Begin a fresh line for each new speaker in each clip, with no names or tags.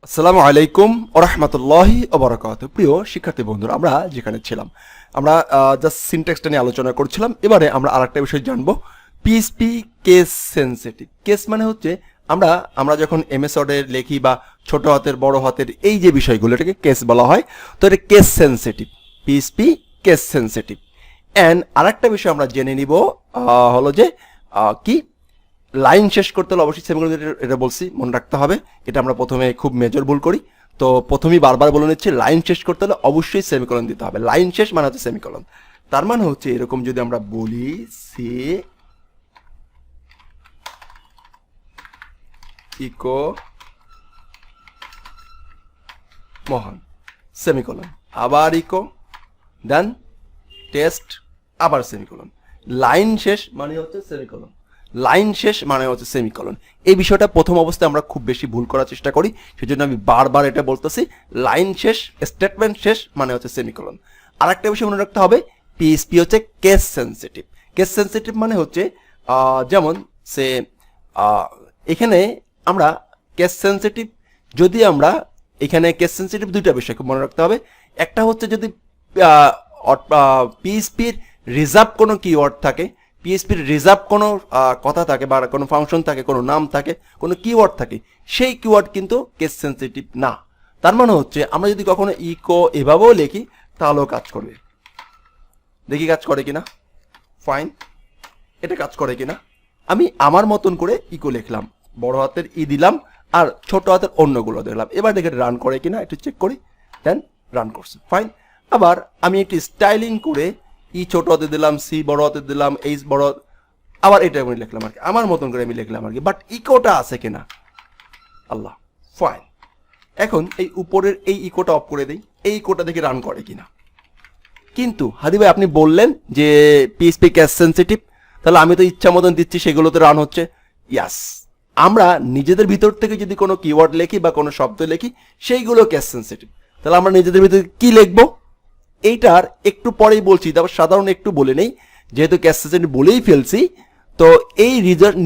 আসসালামু আলাইকুম ওয়া রাহমাতুল্লাহি ওয়া বারাকাতুহু। প্রিয় শিক্ষার্থী বন্ধুরা, আমরা যেখানে ছিলাম আমরা জাস্ট সিনট্যাক্সটা নিয়ে আলোচনা করছিলাম। এবারে আমরা আরেকটা বিষয় জানবো, পিএইচপি কেস সেনসিটিভ। কেস মানে হচ্ছে আমরা যখন এমএস ওয়ার্ডে লিখি বা ছোট হাতের বড় হাতের এই যে বিষয়গুলো, এটাকে কেস বলা হয়। তো এটা case sensitive, PHP case sensitive. And আরেকটা বিষয় আমরা জেনে নিব হলো যে কি লাইন শেষ করতে হলে অবশ্যই সেমিকোলন, এটা বলছি মনে রাখতে হবে। এটা আমরা প্রথমে খুব মেজর ভুল করি, তো প্রথমেই বারবার বলে নিচ্ছি, লাইন শেষ করতে হলে অবশ্যই সেমিকোলন দিতে হবে। লাইন শেষ মানে হচ্ছে সেমিকোলন। তার মানে হচ্ছে এরকম যদি আমরা বলি সে ইকো মহান সেমিকোলন, আবার ইকো, দেন টেস্ট, আবার সেমিকোলন। লাইন শেষ মানে হচ্ছে সেমিকোলন, লাইন শেষ মানে হচ্ছে সেমিকোলন। এই বিষয়টা প্রথম অবস্থায় আমরা খুব বেশি ভুল করার চেষ্টা করি, সেজন্য আমি বারবার এটা বলতেছি, লাইন শেষ, স্টেটমেন্ট শেষ মানে হচ্ছে সেমিকোলন। আর একটা বিষয় মনে রাখতে হবে, পিএইচপি হচ্ছে কেস সেনসিটিভ। কেস সেনসিটিভ মানে হচ্ছে যেমন সে এখানে আমরা কেস সেনসিটিভ, যদি আমরা এখানে কেস সেনসিটিভ দুইটা বিষয় খুব মনে রাখতে হবে। একটা হচ্ছে যদি পিএইচপির রিজার্ভ কোনো কিওয়ার্ড থাকে, পিএইচপির রিজার্ভ কোনো কথা থাকে বা কোনো ফাংশন থাকে, কোনো নাম থাকে, কোনো কিওয়ার্ড থাকে, সেই কিওয়ার্ড কিন্তু কেস সেনসিটিভ না। তার মানে হচ্ছে আমরা যদি কখনো ইকো এভাবেও লিখি তাহলেও কাজ করবে। দেখি কাজ করে কিনা। ফাইন, এটা কাজ করে কিনা। আমি আমার মতন করে ইকো লিখলাম, বড় হাতের ই দিলাম আর ছোট হাতের অন্যগুলো দিলাম। এবার দেখে রান করে কিনা একটু চেক করি। দেন রান করছে, ফাইন। আবার আমি একটু স্টাইলিং করে ই ছোট হাতে দিলাম, সি বড় হাতে দিলাম, এইচ বড়, আবার এটা আমি লিখলাম আর কি, আমার মতন করে আমি লিখলাম আর কি। বাট ইকোটা আছে কিনা, আল্লাহ, ফাইন। এখন এই উপরের এই ইকোটা অফ করে দেই, এই ইকোটা দেখে রান করে কিনা। কিন্তু হাদি ভাই আপনি বললেন যে পিএইচপি কেস সেনসিটিভ, তাহলে আমি তো ইচ্ছা মতন দিচ্ছি, সেগুলোতে রান হচ্ছে। ইয়াস, আমরা নিজেদের ভিতর থেকে যদি কোনো কিওয়ার্ড লিখি বা কোনো শব্দ লিখি, সেইগুলো কেস সেনসিটিভ। তাহলে আমরা নিজেদের ভিতরে কি লিখবো এইটার একটু পরেই বলছি, তারপর সাধারণ একটু বলে নেই, যেহেতু কেস সেনসিটিভ বলেই ফেলছি। তো এই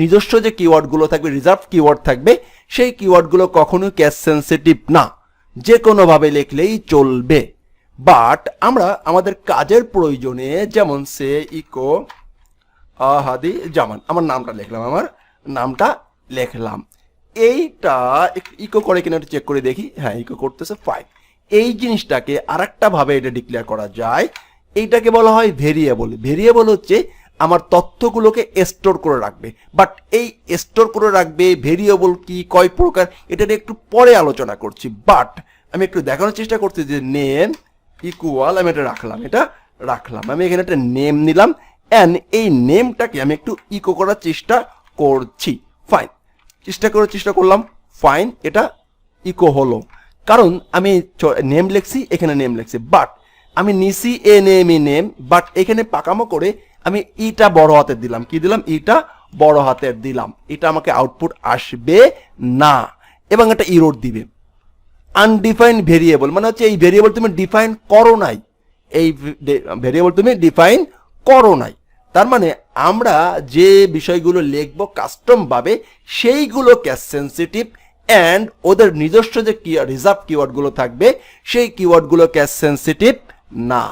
নিজস্ব যে কিওয়ার্ডগুলো থাকবে, রিজার্ভ কিওয়ার্ড থাকবে, সেই কিওয়ার্ডগুলো কখনোই কেস সেনসিটিভ না, যে কোনোভাবে লিখলেই চলবে। বাট আমরা আমাদের কাজের প্রয়োজনে, যেমন সে ইকো হাদি জামান, আমার নামটা লিখলাম, আমার নামটা লিখলাম, এইটা ইকো করে কিনা একটু চেক করে দেখি। হ্যাঁ, ইকো করতেছে, ফাইন। এই জিনিসটাকে আরেকটা ভাবে এটা ডিক্লেয়ার করা যায়, এইটাকে বলা হয় ভেরিয়েবল। ভেরিয়েবল হচ্ছে আমার তথ্যগুলোকে স্টোর করে রাখবে। বাট এই স্টোর করে রাখবে ভেরিয়েবল কি, কয় প্রকার, এটা একটু পরে আলোচনা করছি। বাট আমি একটু দেখানোর চেষ্টা করছি যে নেম ইকুয়াল, আমি এটা রাখলাম, আমি এখানে একটা নেম নিলাম, অ্যান্ড এই নেমটাকে আমি একটু ইকো করার চেষ্টা করছি। ফাইন, চেষ্টা করলাম, ফাইন, এটা ইকো হলো। কারণ আমি নেম লিখছি, এখানে নেম লিখছি, বাট আমি নিছি এ নেম, বাট এখানে পাকামো করে আমি ইটা বড় হাতের দিলাম। কি দিলাম? ইটা বড় হাতের দিলাম। এটা আমাকে আউটপুট আসবে না এবং একটা ইরর দিবে। আনডিফাইন্ড ভেরিয়েবল মানে হচ্ছে এই ভেরিয়েবল তুমি ডিফাইন করো নাই, এই ভেরিয়েবল তুমি ডিফাইন করো নাই। তার মানে আমরা যে বিষয়গুলো লিখবো কাস্টম ভাবে, সেইগুলো কেস সেনসিটিভ, অ্যান্ড ওদের নিজস্ব যে রিজার্ভ কিওয়ার্ডগুলো থাকবে, সেই কিওয়ার্ডগুলো কেস সেনসিটিভ না।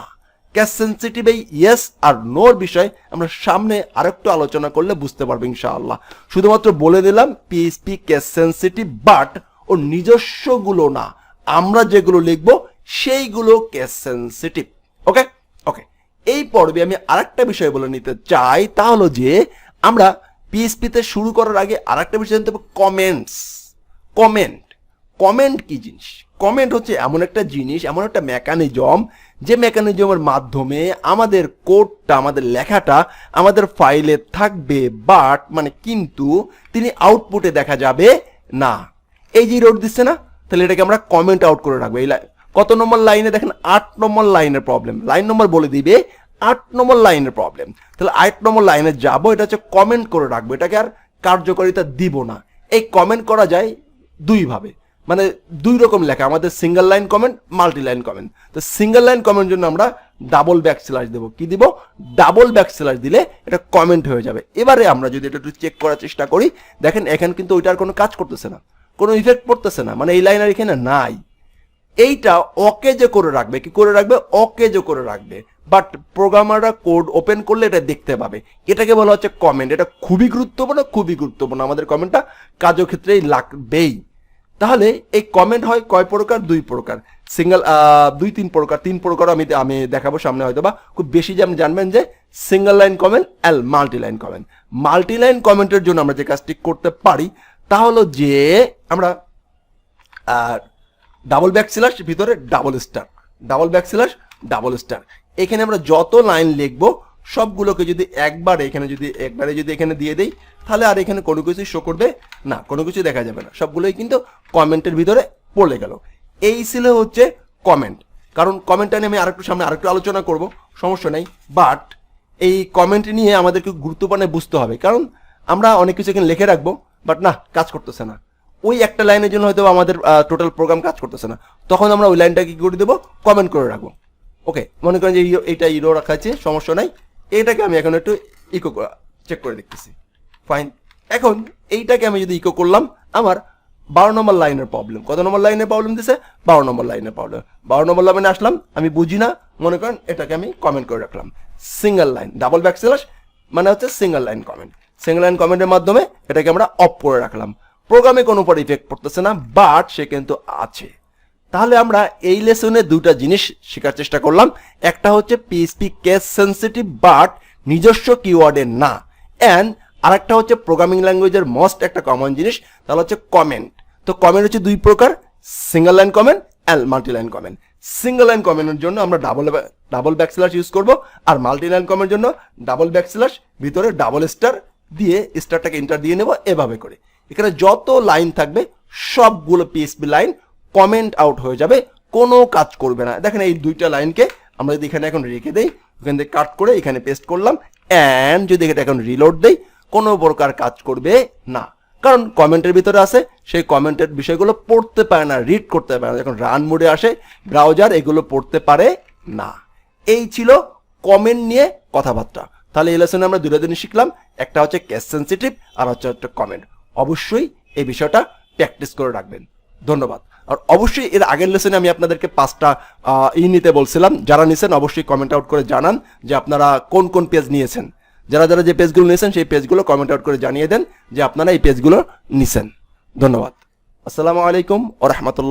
কেস সেনসিটিভ এই ইয়েস আর নোর বিষয় আমরা সামনে আরেকটু আলোচনা করলে বুঝতে পারবো ইনশাআল্লাহ। শুধুমাত্র বলে দিলাম পিএইচপি কেস সেনসিটিভ, বাট ও নিজস্বগুলো না, আমরা যেগুলো লিখবো সেইগুলো কেস সেনসিটিভ। ওকে ওকে, এই পর্বে আমি আরেকটা বিষয় বলে নিতে চাই, তা হলো যে আমরা পিএইচপিতে শুরু করার আগে আরেকটা বিষয় জানতে হবে, কমেন্টস। কমেন্ট কি জিনিস? কমেন্ট হচ্ছে এমন একটা জিনিস, এমন একটা মেকানিজম, যে মেকানিজমের মাধ্যমে আমাদের কোডটা, আমাদের লেখাটা আমাদের ফাইলে থাকবে, বাট মানে কিন্তু তিনি আউটপুটে দেখা যাবে না। এই যে রোড দিচ্ছে না, তাহলে এটাকে আমরা কমেন্ট আউট করে রাখবো। এই কত নম্বর লাইনে দেখেন, 8 নম্বর লাইনের প্রবলেম, লাইন নম্বর বলে দিবে 8 নম্বর লাইনের প্রবলেম। তাহলে 8 নম্বর লাইনে যাবো, এটা হচ্ছে কমেন্ট করে রাখবো, এটাকে আর কার্যকারিতা দিব না। এই কমেন্ট করা যায় দুই ভাবে, মানে দুই রকম লেখা আমাদের, single line comment, multi line comment. তো সিঙ্গেল লাইন কমেন্ট জন্য আমরা ডাবল ব্যাকস্ল্যাশ দেবো। কি দিব? ডাবল ব্যাকস্ল্যাশ দিলে এটা কমেন্ট হয়ে যাবে। এবারে আমরা যদি এটা একটু চেক করার চেষ্টা করি, দেখেন এখানে কিন্তু ওইটার কোনো কাজ করতেছে না, কোনো ইফেক্ট পড়তেছে না, মানে এই লাইন আর এখানে নাই। এইটা অকেজো করে রাখবে, কি করে রাখবে, অকেজো করে রাখবে, বাট প্রোগ্রামাররা কোড ওপেন করলে এটা দেখতে পাবে। এটাকে বলা হচ্ছে কমেন্ট। এটা খুবই গুরুত্বপূর্ণ, খুবই গুরুত্বপূর্ণ, আমাদের কমেন্টটা কাজের ক্ষেত্রেই লাগবেই। তাহলে এই কমেন্ট হয় কয় প্রকার, দুই প্রকার, সিঙ্গেল দুই তিন প্রকার, তিন প্রকার আমি দেখাবো সামনে হয়তো, বা খুব বেশি যে আপনি জানবেন যে single line comment, multi line comment. Multi line কমেন্টের জন্য আমরা যে কাজটি করতে পারি তা হলো যে আমরা ডাবল ব্যাকস্ল্যাশ ভিতরে double star, double backslash double star, এখানে আমরা যত লাইন লিখবো সবগুলোকে যদি একবারে এখানে দিয়ে দেই তাহলে আর এখানে কোনো কিছু শো করবে না, কোনো কিছু দেখা যাবে না, সবগুলোই কিন্তু কমেন্টের ভিতরে পড়ে গেল। এই ছিল হচ্ছে কমেন্ট। কারণ কমেন্টটা নিয়ে আমি আরেকটু আলোচনা করব, সমস্যা নেই, বাট এই কমেন্ট নিয়ে আমাদেরকে গুরুত্বপূর্ণ বুঝতে হবে। কারণ আমরা অনেক কিছু এখানে লিখে রাখবো, বাট না, কাজ করতেছে না, ওই একটা লাইনের জন্য হয়তো আমাদের টোটাল প্রোগ্রাম কাজ করতেছে না, তখন আমরা ওই লাইনটাকে কি করে দেবো, কমেন্ট করে রাখবো। ওকে, মনে করেন যে এইটা ইরো রাখা আছে, সমস্যা নাই, এইটাকে আমি এখন একটু ইকো চেক করে দেখতেছি, ফাইন। এখন এইটাকে আমি যদি ইকো করলাম, আমার 12 নম্বর লাইনের প্রবলেম, কত নম্বর লাইনের প্রবলেম দিছে, 12 নম্বর লাইনের প্রবলেম। 12 নম্বর লাইনে আসলাম, আমি বুঝি না, মনে করেন এটাকে আমি কমেন্ট করে রাখলাম, সিঙ্গেল লাইন, ডাবল ব্যাকস্ল্যাশ মানে হচ্ছে single line comment. Single line কমেন্টের মাধ্যমে এটাকে আমরা অফ করে রাখলাম, প্রোগ্রামে কোনো উপর ইফেক্ট পড়তেছে না, বাট সে কিন্তু আছে। তাহলে আমরা এই লেসনে দুটা জিনিস শেখার চেষ্টা করলাম। একটা হচ্ছে PHP কেস সেনসিটিভ বাট নিজস্ব কিওয়ার্ডের না, অ্যান্ড আরেকটা হচ্ছে প্রোগ্রামিং ল্যাঙ্গুয়েজের মোস্ট একটা কমন জিনিস, তাহলে হচ্ছে কমেন্ট। তো কমেন্ট হচ্ছে দুই প্রকার, single line comment and multi line comment. Single line কমেন্টের জন্য আমরা ডাবল ব্যাকস্ল্যাশ ইউজ করব, আর মাল্টি লাইন কমেন্টের জন্য ডাবল ব্যাকস্ল্যাশ ভিতরে ডাবল স্টার দিয়ে স্টারটাকে এন্টার দিয়ে নেব, এভাবে করে। এখানে যত লাইন থাকবে সবগুলো PHP লাইন কমেন্ট আউট হয়ে যাবে, কোনো কাজ করবে না। দেখেন এই দুইটা লাইনকে আমরা যদি এখানে এখন রেখে দেই, ওখান থেকে কাট করে এখানে পেস্ট করলাম, অ্যান্ড যদি এটা এখন রিলোড দেই, কোনো প্রকার কাজ করবে না, কারণ কমেন্টের ভিতরে আছে, সেই কমেন্টের বিষয়গুলো পড়তে পারে না, রিড করতে পারে না। যখন রান মোডে আসে ব্রাউজার, এগুলো পড়তে পারে না। এই ছিল কমেন্ট নিয়ে কথাবার্তা। তাহলে এই লেসনে আমরা দুটো জিনিস শিখলাম, একটা হচ্ছে কেস সেনসিটিভ, আর হচ্ছে একটা কমেন্ট। অবশ্যই এই বিষয়টা প্র্যাকটিস করে রাখবেন। ধন্যবাদ। আর অবশ্যই এর আগের লেসনে আমি আপনাদেরকে 5টা নিতে বলছিলাম, যারা নিয়েছেন অবশ্যই কমেন্ট আউট করে জানান যে আপনারা কোন কোন পেজ নিয়েছেন। যারা যে পেজগুলো নিয়েছেন সেই পেজগুলো কমেন্ট আউট করে জানিয়ে দেন যে আপনারা এই পেজগুলো নিছেন। ধন্যবাদ। আসসালামু আলাইকুম ওয়া রাহমাতুল্লাহ।